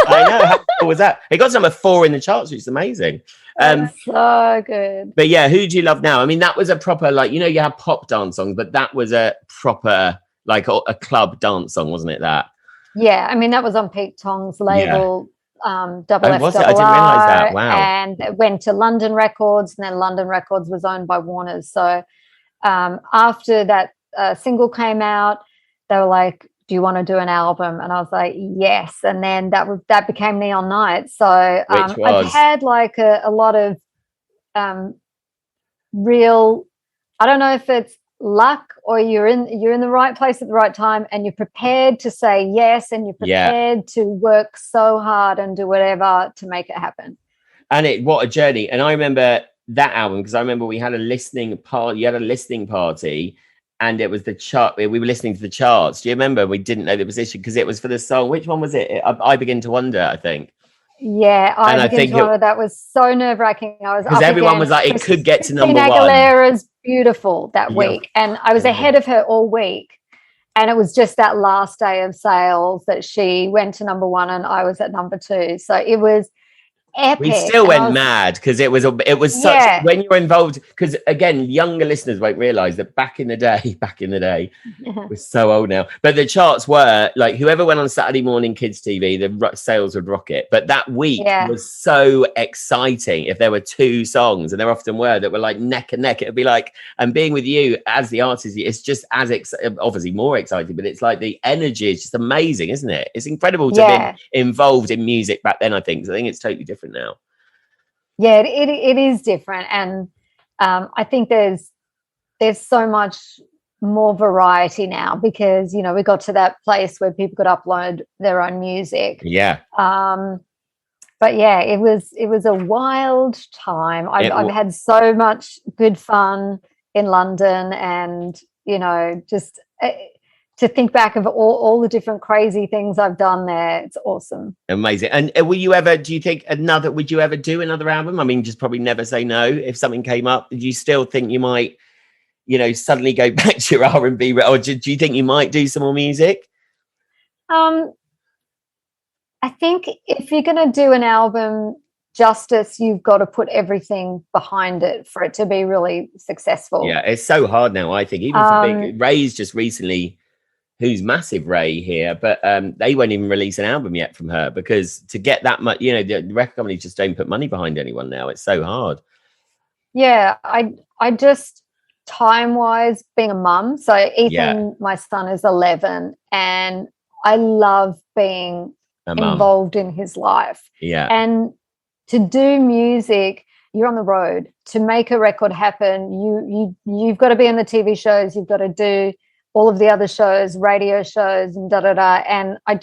I know, how cool was that? It got number 4 in the charts, which is amazing. So good. But yeah, Who Do You Love Now? I mean, that was a proper, like, you have pop dance songs, but that was a proper, like, a club dance song, wasn't it? That I mean, that was on Pete Tong's label. Double F was it? I didn't realize that. Wow. And it went to London Records, and then London Records was owned by Warner's. So after that single came out, they were like, do you want to do an album? And I was like, yes. And then that became Neon Night. So I've had like a lot of real, I don't know if it's luck or you're in the right place at the right time, and you're prepared to say yes, and you're prepared to work so hard and do whatever to make it happen. And what a journey. And I remember that album because I remember we had a listening party. You had a listening party, and it was the chart. We were listening to the charts. Do you remember? We didn't know the position because it was for the song. Which one was it? I Begin to Wonder, I think. Yeah, I Begin to Wonder. That was so nerve-wracking. I was, because everyone was like, it could get to number 1. Aguilera's Beautiful that week, and I was ahead of her all week. And it was just that last day of sales that she went to number 1 and I was at number 2. So it was epic. We still went mad because it was such, when you're involved, because again, younger listeners won't realize that back in the day, we're so old now, but the charts were like, whoever went on Saturday morning kids TV, the sales would rocket. But that week was so exciting. If there were 2 songs, and there often were, that were like neck and neck, it would be like, and being with you as the artist, it's just as obviously more exciting, but it's like the energy is just amazing, isn't it? It's incredible to be involved in music back then. I think it's totally different now. Yeah, it is different. And I think there's so much more variety now because, we got to that place where people could upload their own music. Yeah. But yeah, it was a wild time. I've had so much good fun in London, and just to think back of all the different crazy things I've done there, it's awesome. Amazing. And would you ever do another album? I mean, just probably never say no if something came up. Do you still think you might, suddenly go back to your R&B, or do you think you might do some more music? I think if you're going to do an album justice, you've got to put everything behind it for it to be really successful. Yeah, it's so hard now, I think. Even for Ray's just recently, who's massive Ray here, but they won't even release an album yet from her because to get that much, the record companies just don't put money behind anyone now. It's so hard. Yeah, I just, time-wise, being a mum, so Ethan, my son, is 11, and I love being involved in his life. Yeah. And to do music, you're on the road. To make a record happen, you've got to be in the TV shows, you've got to do all of the other shows, radio shows, and and I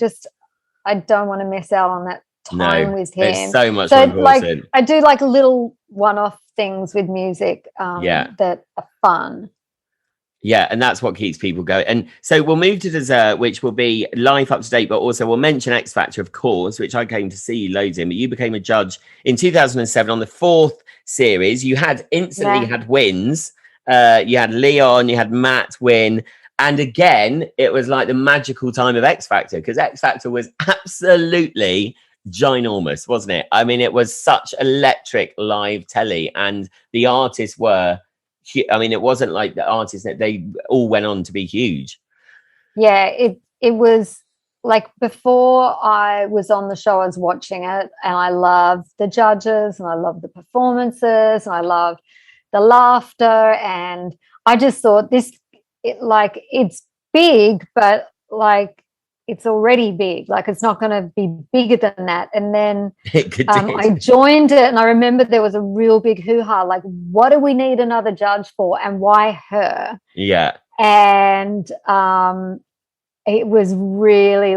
don't want to miss out on that time with him. It's so much more important. I do little one-off things with music that are fun. Yeah, and that's what keeps people going. And so we'll move to dessert, which will be life up to date, but also we'll mention X Factor, of course, which I came to see loads in. But you became a judge in 2007 on the 4th series. You had instantly had wins. You had Leon, you had Matt win. And again, it was like the magical time of X Factor because X Factor was absolutely ginormous, wasn't it? I mean, it was such electric live telly, and the artists were... I mean, it wasn't like the artists that they all went on to be huge. Yeah, it was like before I was on the show, I was watching it, and I loved the judges, and I loved the performances, and I loved the laughter, and I just thought it's big, but it's already big. It's not going to be bigger than that. And then I joined it, and I remember there was a real big hoo-ha. What do we need another judge for, and why her? Yeah. And it was really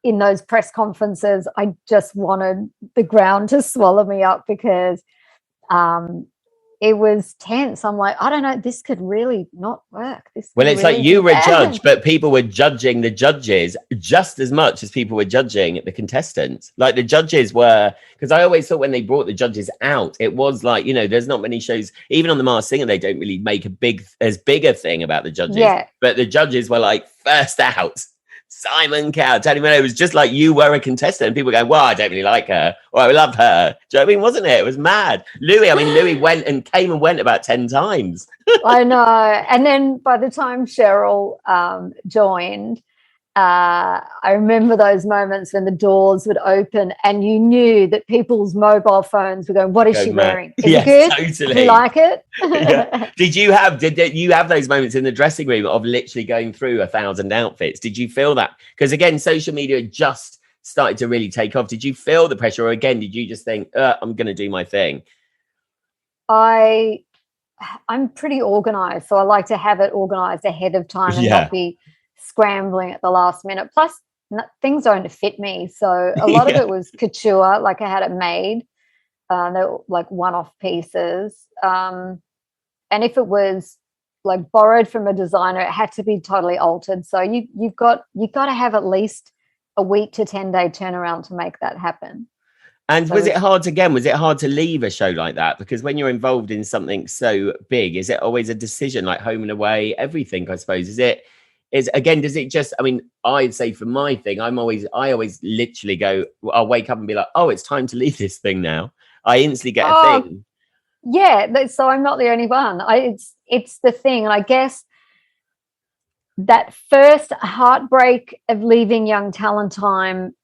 in those press conferences, I just wanted the ground to swallow me up because it was tense. I'm like, I don't know, this could really not work. It's really like you were a bad. judge, but people were judging the judges just as much as people were judging the contestants. Like the judges were, because I always thought when they brought the judges out, it was like, there's not many shows, even on The Masked Singer, they don't really make as big a thing about the judges. Yeah. But the judges were first out. Simon Cowell, Dannii Minogue. It was just like you were a contestant, and people going, "Well, I don't really like her," or "I love her." Do you know what I mean? Wasn't it? It was mad. Louis went and came and went about 10 times. I know. And then by the time Cheryl joined, I remember those moments when the doors would open, and you knew that people's mobile phones were going, "What is she wearing? Is it good? Totally. Do you like it?" Yeah. Did you have those moments in the dressing room of literally going through 1,000 outfits? Did you feel that? Because again, social media just started to really take off. Did you feel the pressure, or again, did you just think, I'm going to do my thing? I'm pretty organized, so I like to have it organized ahead of time and not be scrambling at the last minute. Plus, things don't fit me, so a lot of it was couture. I had it made. They were one-off pieces, and if it was borrowed from a designer, it had to be totally altered. So you've got to have at least a week to 10-day turnaround to make that happen. And so was it hard to leave a show like that? Because when you're involved in something so big, is it always a decision, like home and away, everything, I suppose? Does it just, I mean, I'd say for my thing, I always literally go, I'll wake up and be like, oh, it's time to leave this thing now. I instantly get a thing. Yeah. So I'm not the only one. It's the thing. And I guess that first heartbreak of leaving Young Talent Time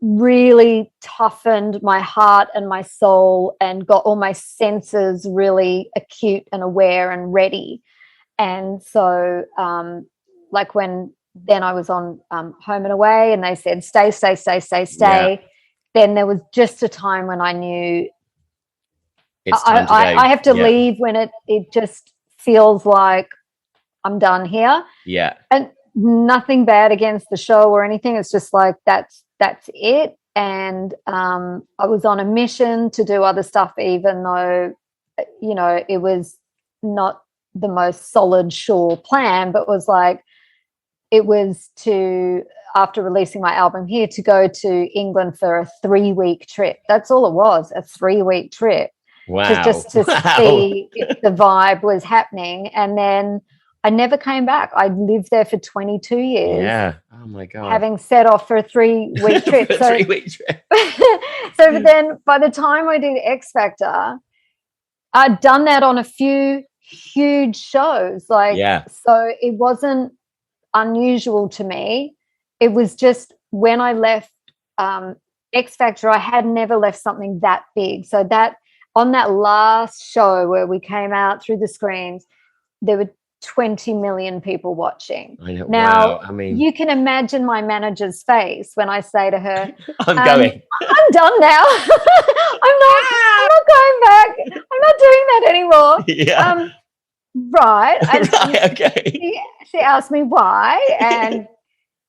really toughened my heart and my soul and got all my senses really acute and aware and ready. And so when then I was on Home and Away, and they said stay, then there was just a time when I knew It's time to go. I have to leave when it just feels like I'm done here. Yeah. And nothing bad against the show or anything. It's just like that's it. And I was on a mission to do other stuff, even though, you know, it was not the most solid, sure plan, but it was to, after releasing my album here, to go to England for a 3-week trip. That's all it was, a 3-week trip. Wow. Just to see if the vibe was happening. And then I never came back. I lived there for 22 years. Yeah. Oh my God. Having set off for a 3-week trip. So 3-week trip. So then by the time I did X Factor, I'd done that on a few huge shows. So it wasn't unusual to me. It was just when I left X Factor, I had never left something that big. So that on that last show where we came out through the screens, there were 20 million people watching. I know. Now, wow. I mean, you can imagine my manager's face when I say to her, I'm going. I'm done now. I'm not going back. I'm not doing that anymore. Yeah. Right. And right. Okay. she asked me why,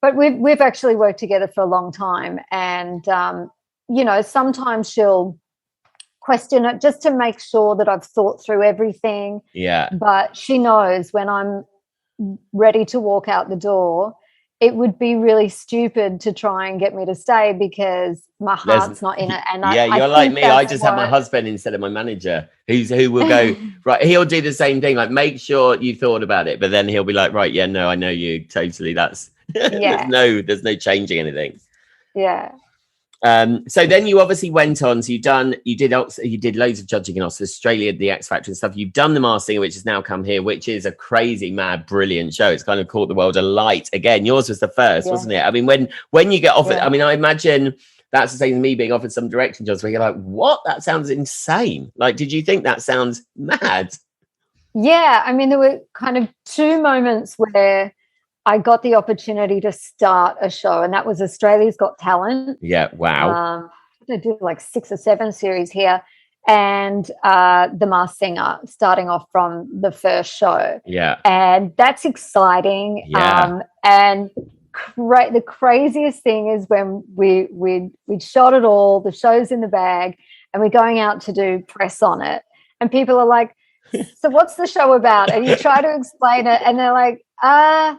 but we've actually worked together for a long time, and you know, sometimes she'll question it just to make sure that I've thought through everything. Yeah. But she knows when I'm ready to walk out the door, it would be really stupid to try and get me to stay because my heart's not in it. And you're like me. I just have my husband instead of my manager, who will go right. He'll do the same thing. Like, make sure you thought about it, but then he'll be like, right, yeah, no, I know you totally. That's there's no changing anything. Yeah. So then you obviously went on. So you did loads of judging in Australia, the X Factor and stuff. You've done the Masked Singer, which has now come here, which is a crazy, mad, brilliant show. It's kind of caught the world alight again. Yours was the first, wasn't it? I mean, when you get offered, I mean, I imagine that's the same as me being offered some directing jobs where you're like, what? That sounds insane. Like, did you think that sounds mad? Yeah, I mean, there were kind of two moments where I got the opportunity to start a show, and that was Australia's Got Talent. Yeah, wow. They do like 6 or 7 series here, and The Masked Singer, starting off from the first show. Yeah. And that's exciting. Yeah. And the craziest thing is when we'd shot it all, the show's in the bag, and we're going out to do press on it. And people are like, so what's the show about? And you try to explain it, and they're like, and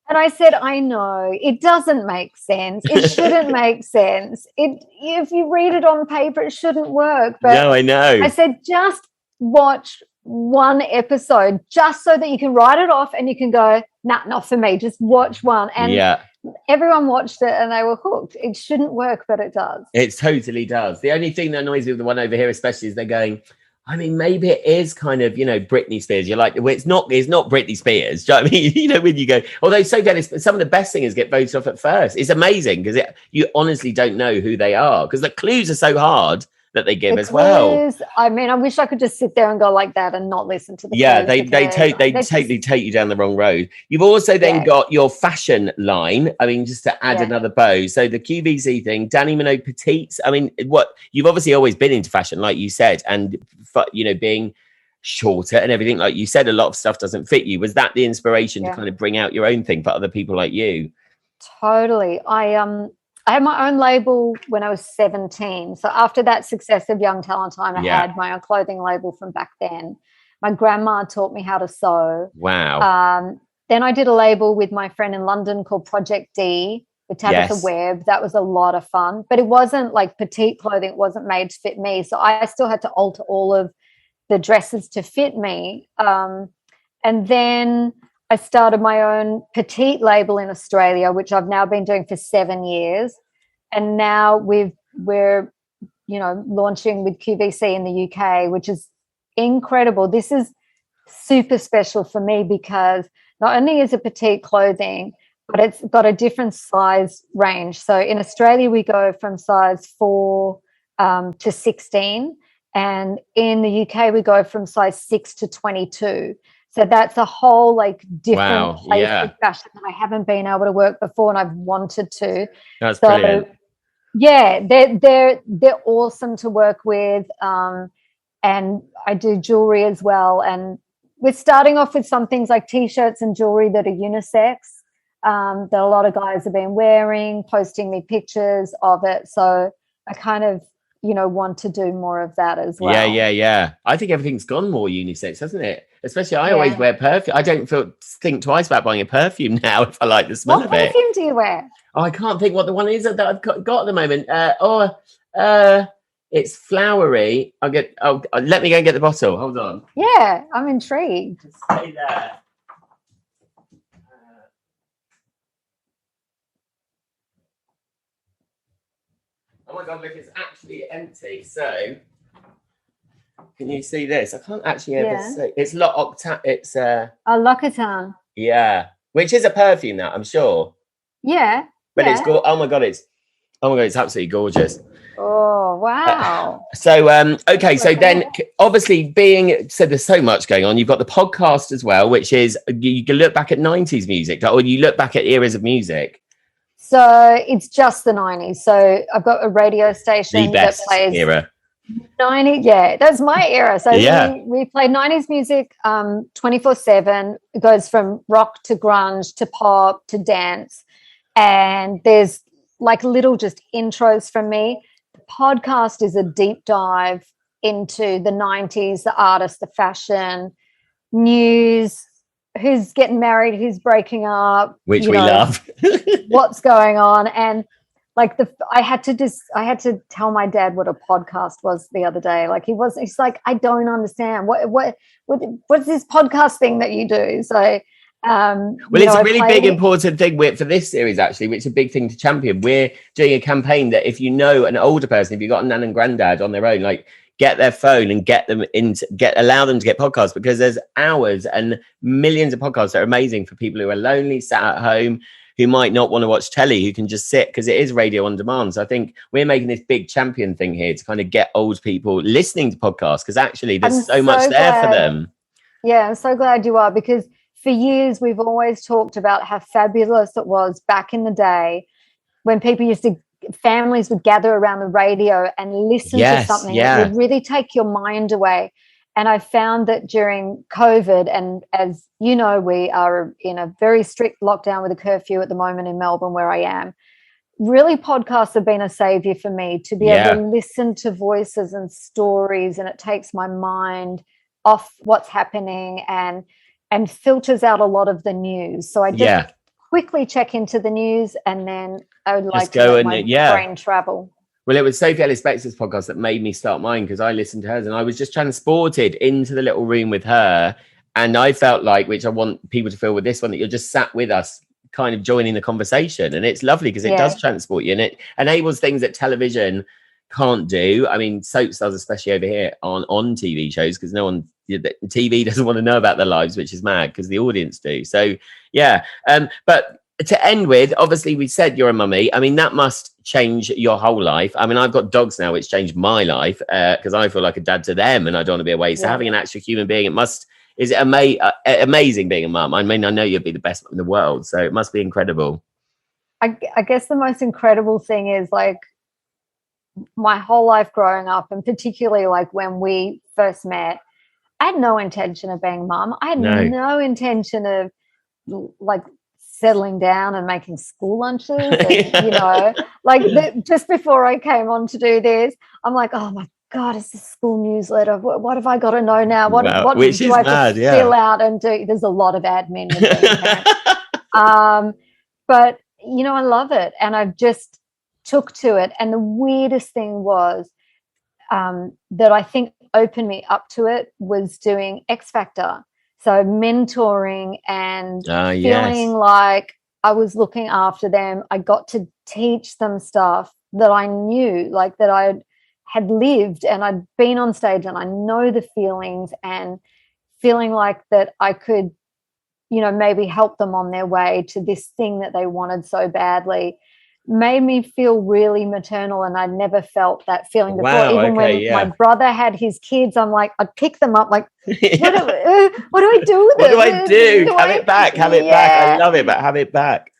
I said, I know it doesn't make sense. It shouldn't make sense. If you read it on paper, it shouldn't work. But no, I know. I said, just watch one episode, just so that you can write it off and you can go, nah, not for me. Just watch one. And everyone watched it and they were hooked. It shouldn't work, but it does. It totally does. The only thing that annoys me with the one over here, especially, is they're going, I mean, maybe it is kind of, you know, Britney Spears. You're like, well, it's not Britney Spears. Do you know what I mean? You know, when you go, although so good, some of the best singers get voted off at first. It's amazing because you honestly don't know who they are because the clues are so hard that they give as well. I mean, I wish I could just sit there and go like that and not listen to the clues. They totally take you down the wrong road. You've also then got your fashion line. I mean, just to add another bow. So the QVC thing, Dannii Minogue petites. I mean, what you've obviously always been into fashion, like you said, and you know, being shorter and everything, like you said, a lot of stuff doesn't fit you. Was that the inspiration to kind of bring out your own thing for other people like you? Totally. I had my own label when I was 17. So after that success of Young Talent Time, I had my own clothing label from back then. My grandma taught me how to sew. Wow. Then I did a label with my friend in London called Project D with Tabitha Webb. That was a lot of fun. But it wasn't like petite clothing. It wasn't made to fit me. So I still had to alter all of the dresses to fit me. And then I started my own petite label in Australia, which I've now been doing for 7 years. And now we're, you know, launching with QVC in the UK, which is incredible. This is super special for me because not only is it petite clothing, but it's got a different size range. So in Australia, we go from size 4 to 16. And in the UK, we go from size 6 to 22. So that's a whole like different place of fashion that I haven't been able to work before and I've wanted to. That's brilliant. Yeah, they're awesome to work with, and I do jewelry as well. And we're starting off with some things like T-shirts and jewelry that are unisex, that a lot of guys have been wearing, posting me pictures of it. So I kind of, want to do more of that as well. Yeah. I think everything's gone more unisex, hasn't it? Especially I always wear perfume. I don't think twice about buying a perfume now if I like the smell of it. What perfume do you wear? Oh, I can't think what the one is that I've got at the moment. It's flowery. Let me go and get the bottle. Hold on. Yeah, I'm intrigued. Just stay there. Oh my God, look, it's actually empty. So, can you see this? I can't actually ever see. It's L'Occitane. It's L'Occitane. Yeah, which is a perfume now, I'm sure. Yeah. But it's oh my God, it's absolutely gorgeous. Oh, wow. Okay, so then obviously there's so much going on. You've got the podcast as well, which is you can look back at 90s music, or you look back at eras of music. So it's just the 90s. So I've got a radio station that plays era. 90, yeah, that's my era. So we play 90s music 24/7. It goes from rock to grunge to pop to dance. And there's like little just intros from me. The podcast is a deep dive into the 90s, the artists, the fashion, news, who's getting married, who's breaking up, which we love. What's going on. And like I had to tell my dad what a podcast was the other day. Like he's like, I don't understand what's this podcast thing that you do. So it's a really big important thing for this series, actually, which is a big thing to champion. We're doing a campaign that if you know an older person, if you've got a nan and granddad on their own, like get their phone and allow them to get podcasts, because there's hours and millions of podcasts that are amazing for people who are lonely, sat at home, who might not want to watch telly, who can just sit, because it is radio on demand. So I think we're making this big champion thing here to kind of get old people listening to podcasts, because actually there's so much there for them. Yeah, I'm so glad you are, because for years we've always talked about how fabulous it was back in the day when families would gather around the radio and listen to something that would really take your mind away. And I found that during COVID, and as you know, we are in a very strict lockdown with a curfew at the moment in Melbourne where I am, really podcasts have been a savior for me to be able to listen to voices and stories, and it takes my mind off what's happening and filters out a lot of the news. So I just quickly check into the news, and then I would like to let my brain travel. Well, it was Sophie Ellis-Bextor's podcast that made me start mine, because I listened to hers and I was just transported into the little room with her. And I felt like, which I want people to feel with this one, that you're just sat with us, kind of joining the conversation. And it's lovely because it does transport you, and it enables things that television can't do. I mean, soaps does, especially over here on TV shows, because no one, TV doesn't want to know about their lives, which is mad, because the audience do. So but to end with, obviously we said you're a mummy. I mean, that must change your whole life. I mean, I've got dogs now, which changed my life, because I feel like a dad to them and I don't want to be away. So having an actual human being, is it amazing being a mum? I mean, I know you'd be the best mum in the world, so it must be incredible. I guess the most incredible thing is, like, my whole life growing up, and particularly like when we first met, I had no intention of being mum. I had no intention of like settling down and making school lunches. And, just before I came on to do this, I'm like, oh my God, it's a school newsletter. What have I got to know now? What do I have to fill out and do? There's a lot of admin with being a parent. But, I love it. And I just took to it. And the weirdest thing was that I think opened me up to it was doing X Factor. So mentoring and feeling like I was looking after them. I got to teach them stuff that I knew, like that I had lived, and I'd been on stage and I know the feelings, and feeling like that I could, maybe help them on their way to this thing that they wanted so badly, made me feel really maternal. And I'd never felt that feeling before. Even when my brother had his kids, I'm like, I'd pick them up like, what do I do with it? What do I do? Have it back. I love it, but have it back.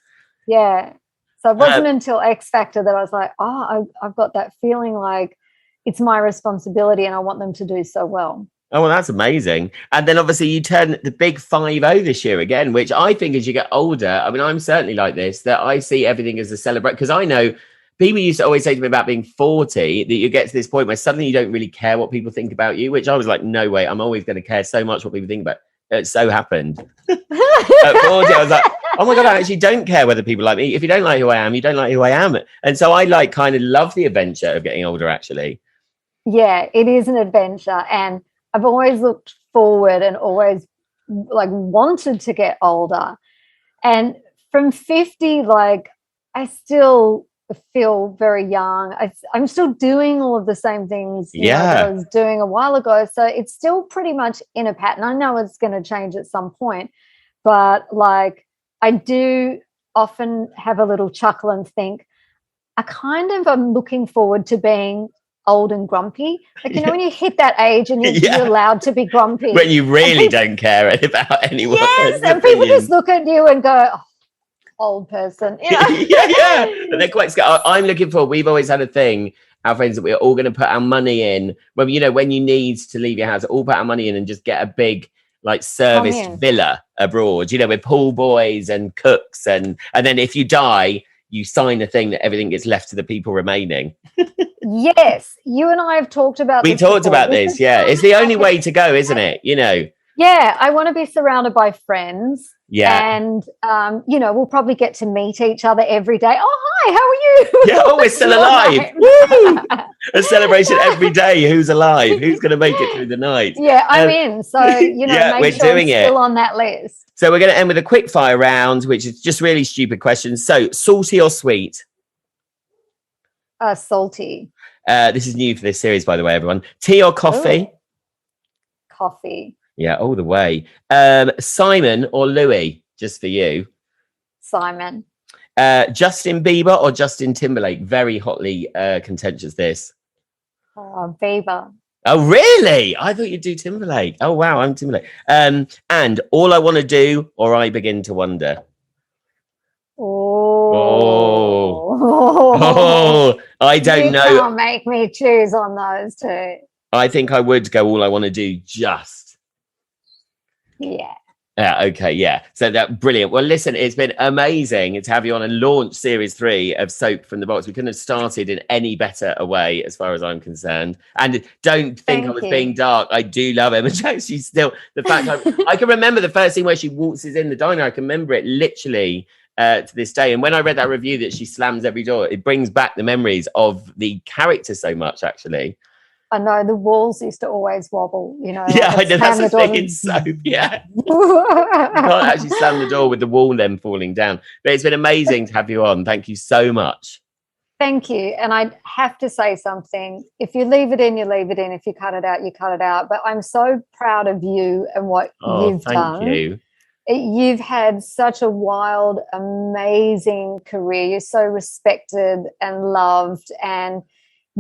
Yeah. So So it wasn't until X Factor that I was like, I've got that feeling like it's my responsibility and I want them to do so well. Oh, well, that's amazing. And then obviously you turn the big 50 this year again, which I think as you get older, I mean, I'm certainly like this, that I see everything as a celebration. Because I know people used to always say to me about being 40, that you get to this point where suddenly you don't really care what people think about you, which I was like, no way, I'm always going to care so much what people think about. It so happened. At 40, I was like, oh my God, I actually don't care whether people like me. If you don't like who I am, you don't like who I am. And so I like kind of love the adventure of getting older, actually. Yeah, it is an adventure. And I've always looked forward and always like wanted to get older. And from 50, like I still feel very young. I'm still doing all of the same things that I was doing a while ago. So it's still pretty much in a pattern. I know it's going to change at some point, but like I do often have a little chuckle and think I'm looking forward to being old and grumpy. Like, when you hit that age and you're allowed to be grumpy. When you really don't care about anyone. Yes, and people just look at you and go, oh, old person. Yeah. And they're quite scared. I'm looking for, we've always had a thing, our friends, that we're all going to put our money in. When you need to leave your house, all put our money in and just get a big, like, serviced villa abroad, with pool boys and cooks. And then if you die, you sign a thing that everything gets left to the people remaining. Yes, you and I have talked about this. We talked about this, yeah. It's the only way to go, isn't it? Yeah, I want to be surrounded by friends. Yeah. And, we'll probably get to meet each other every day. Oh, hi, how are you? Yeah, we're still alive. Woo! A celebration every day. Who's alive? Who's going to make it through the night? Yeah, I'm in. So, make we're sure doing I'm still on that list. So we're going to end with a quick fire round, which is just really stupid questions. So, salty or sweet? Salty. This is new for this series, by the way, everyone. Tea or coffee? Ooh. Coffee. Yeah, all the way. Simon or Louis, just for you? Simon. Justin Bieber or Justin Timberlake? Very hotly contentious, this. Bieber. Oh, really? I thought you'd do Timberlake. Oh, wow, I'm Timberlake. And All I Want to Do or I Begin to Wonder? Oh, I don't know. You can't make me choose on those two. I think I would go All I Want to Do just. Yeah. Yeah, okay, yeah. So that brilliant. Well, listen, it's been amazing to have you on and launch series 3 of Soap from the Box. We couldn't have started in any better a way, as far as I'm concerned. And don't think I was being dark. I do love Emma Jones. She's still the fact I can remember the first scene where she waltzes in the diner. I can remember it literally to this day. And when I read that review that she slams every door, it brings back the memories of the character so much, actually. I know the walls used to always wobble, Yeah, I know that's the thing in Soap. Yeah, you can't actually slam the door with the wall then falling down. But it's been amazing to have you on. Thank you so much. Thank you. And I have to say something. If you leave it in, you leave it in. If you cut it out, you cut it out. But I'm so proud of you and what you've done. Thank you. You've had such a wild, amazing career. You're so respected and loved, and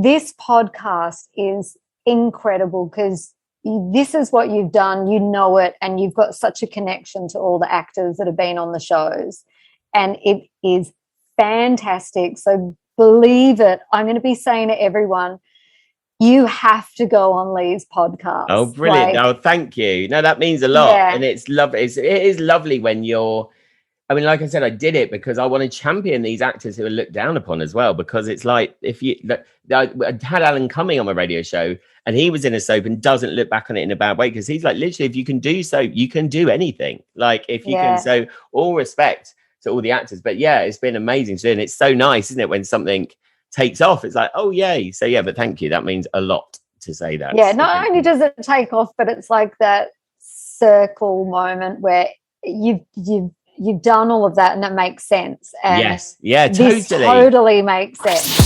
this podcast is incredible because this is what you've done, it, and you've got such a connection to all the actors that have been on the shows, and it is fantastic. So believe it. I'm going to be saying to everyone, you have to go on Lee's podcast. Oh, brilliant. Thank you. No, that means a lot. Yeah. And it's lovely. It is lovely when you're, like I said, I did it because I want to champion these actors who are looked down upon as well. Because it's like, I had Alan Cumming on my radio show and he was in a soap and doesn't look back on it in a bad way. Because he's like, literally, if you can do soap, you can do anything. Like if you can, so all respect to all the actors. But yeah, it's been amazing to do. And it's so nice, isn't it? When something takes off, it's like, oh, yay. So yeah, but thank you. That means a lot to say that. Yeah, not only does it take off, but it's like that circle moment where you've done all of that and it makes sense. And yes, yeah, totally. This totally makes sense.